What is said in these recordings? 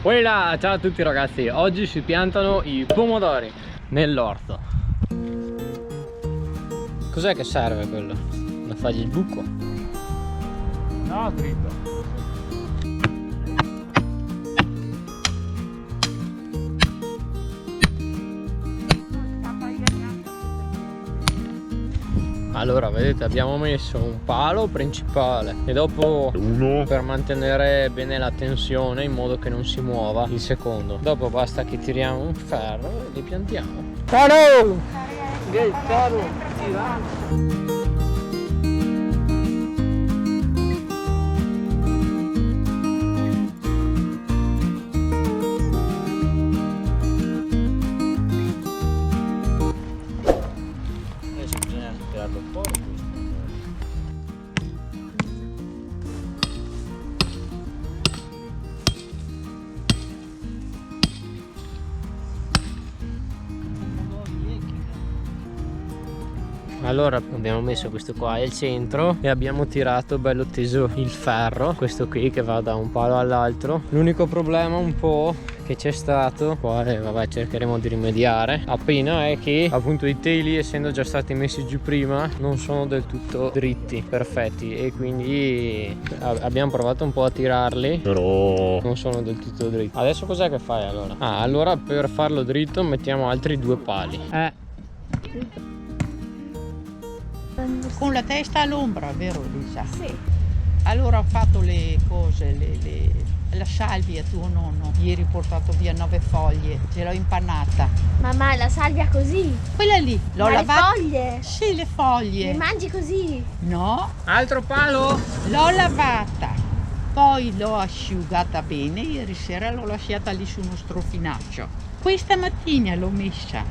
Voilà, ciao a tutti ragazzi, oggi si piantano i pomodori nell'orto. Cos'è che serve quello? Da fargli il buco? No, dritto. Allora vedete, abbiamo messo un palo principale e dopo uno per mantenere bene la tensione in modo che non si muova il secondo. Dopo basta che tiriamo un ferro e li piantiamo. Caro! Che caro! Tirarlo fuori questo. Allora abbiamo messo questo qua al centro e abbiamo tirato bello teso il ferro, questo qui che va da un palo all'altro. L'unico problema un po' che c'è stato, quale vabbè cercheremo di rimediare appena, è che appunto i teli, essendo già stati messi giù prima, non sono del tutto dritti, perfetti, e quindi abbiamo provato un po' a tirarli, però non sono del tutto dritti. Adesso cos'è che fai allora? Allora per farlo dritto mettiamo altri due pali. Con la testa all'ombra, vero Lisa? Sì. Allora ho fatto le cose, la salvia tuo nonno. Ieri ho portato via 9 foglie, ce l'ho impannata. Mamma, la salvia così? Quella lì, l'ho Ma lavata. le foglie? Sì, le foglie. Le mangi così? No, Altro palo? l'ho lavata. Poi l'ho asciugata bene, ieri sera l'ho lasciata lì su uno strofinaccio. Questa mattina l'ho messa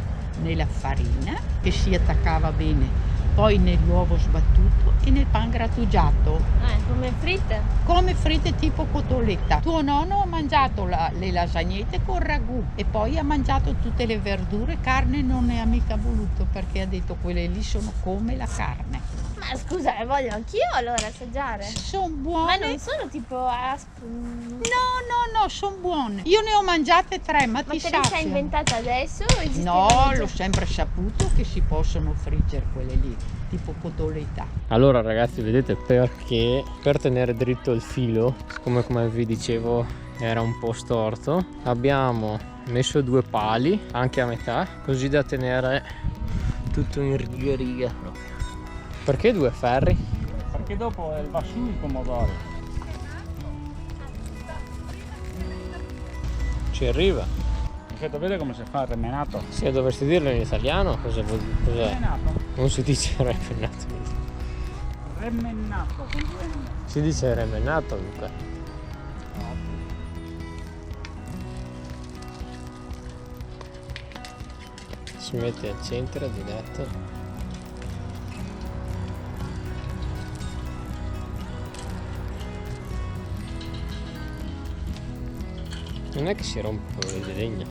nella farina che si attaccava bene, poi nell'uovo sbattuto e nel pan grattugiato. Come fritte? Come fritte tipo cotoletta. Tuo nonno ha mangiato le lasagnette con ragù e poi ha mangiato tutte le verdure. Carne non ne ha mica voluto perché ha detto quelle lì sono come la carne. Ma scusa, voglio anch'io allora assaggiare. Sono Ma buone. non sono tipo No, sono buone. Io ne ho mangiate 3, ma Ma ti te le sei saziano. inventate adesso? O esistevano No, già? l'ho sempre saputo che si possono friggere quelle lì, tipo cotoletta. Allora ragazzi, vedete, perché per tenere dritto il filo, siccome come vi dicevo era un po' storto, abbiamo messo due pali anche a metà, così da tenere tutto in riga proprio. Perché due ferri? Perché dopo va su il pomodoro. Ci arriva. Perfetto, vede come si fa il remenato? Se dovresti dirlo in italiano, cos'è? Remenato. Non si dice remenato. Remenato, con 2 N. Si dice remenato, Luca. Si mette al centro diretto. Non è che si rompe quello di legno.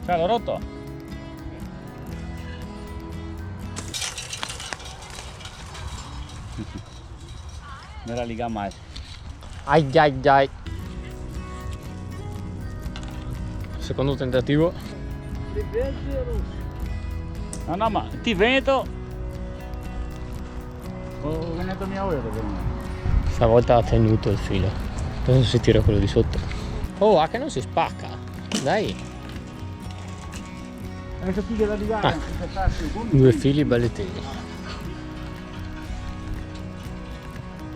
Cioè, l'ho rotto? Non la liga mai. Ai ai ai. Secondo tentativo. No, ma ti veneto. Oh, veneto mio euro per me. Stavolta ha tenuto il filo. Adesso si tira quello di sotto. Oh, che non si spacca. Dai. Adesso tu la ligare, Due fili belli tesi.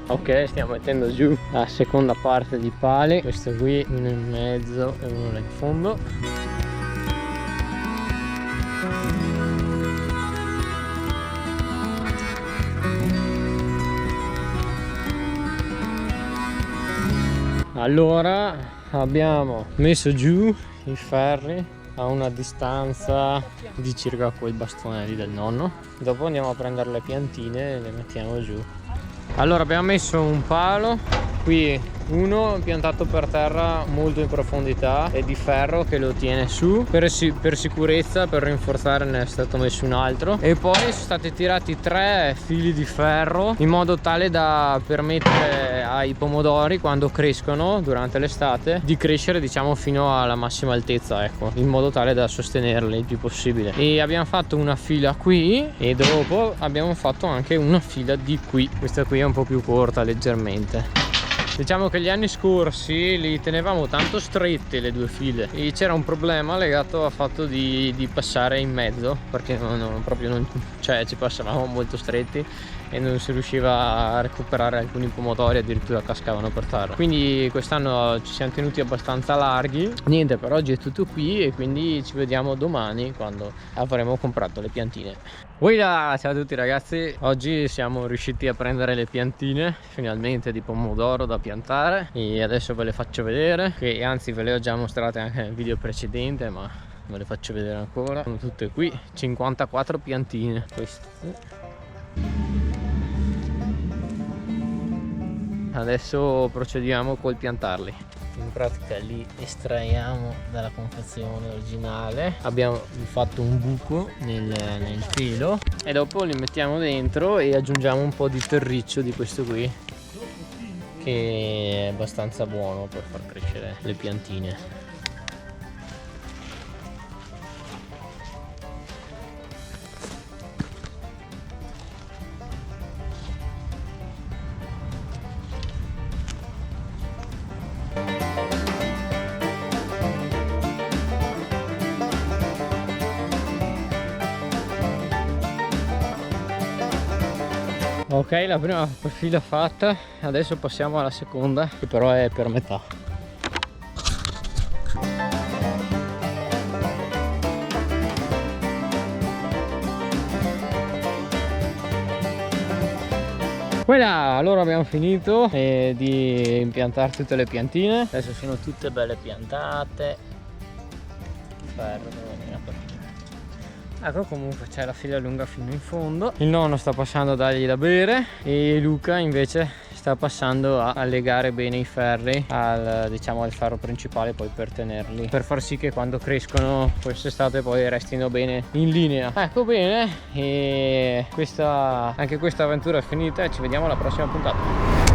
Ok, stiamo mettendo giù la seconda parte di pali. Questo qui, uno in mezzo e uno là in fondo. Allora abbiamo messo giù i ferri a una distanza di circa quel bastone lì del nonno. Dopo andiamo a prendere le piantine e le mettiamo giù. Allora abbiamo messo un palo qui uno piantato per terra molto in profondità e di ferro che lo tiene su per sicurezza, per rinforzare ne è stato messo un altro, e poi sono stati tirati 3 fili di ferro in modo tale da permettere ai pomodori, quando crescono durante l'estate, di crescere diciamo fino alla massima altezza, ecco, in modo tale da sostenerli il più possibile. E abbiamo fatto una fila qui e dopo abbiamo fatto anche una fila di qui. Questa qui è un po' più corta leggermente. Diciamo che gli anni scorsi li tenevamo tanto strette le 2 file e c'era un problema legato al fatto di passare in mezzo, perché cioè ci passavamo molto stretti e non si riusciva a recuperare alcuni pomodori, addirittura cascavano per terra. Quindi quest'anno ci siamo tenuti abbastanza larghi. Niente, per oggi è tutto qui e quindi ci vediamo domani quando avremo comprato le piantine. Ciao a tutti ragazzi, oggi siamo riusciti a prendere le piantine finalmente di pomodoro da piantare e adesso ve le faccio vedere, che anzi ve le ho già mostrate anche nel video precedente, ma ve le faccio vedere ancora. Sono tutte qui, 54 piantine queste. Adesso procediamo col piantarli. In pratica li estraiamo dalla confezione originale, abbiamo fatto un buco nel filo e dopo li mettiamo dentro e aggiungiamo un po' di terriccio di questo qui, che è abbastanza buono per far crescere le piantine. Ok, la prima fila fatta, adesso passiamo alla seconda, che però è per metà. Allora abbiamo finito di impiantare tutte le piantine, adesso sono tutte belle piantate. Ecco, comunque c'è la fila lunga fino in fondo. Il nonno sta passando a dargli da bere e Luca invece sta passando a legare bene i ferri al ferro principale, poi per tenerli, per far sì che quando crescono quest'estate poi restino bene in linea. Ecco, bene, e anche questa avventura è finita e ci vediamo alla prossima puntata.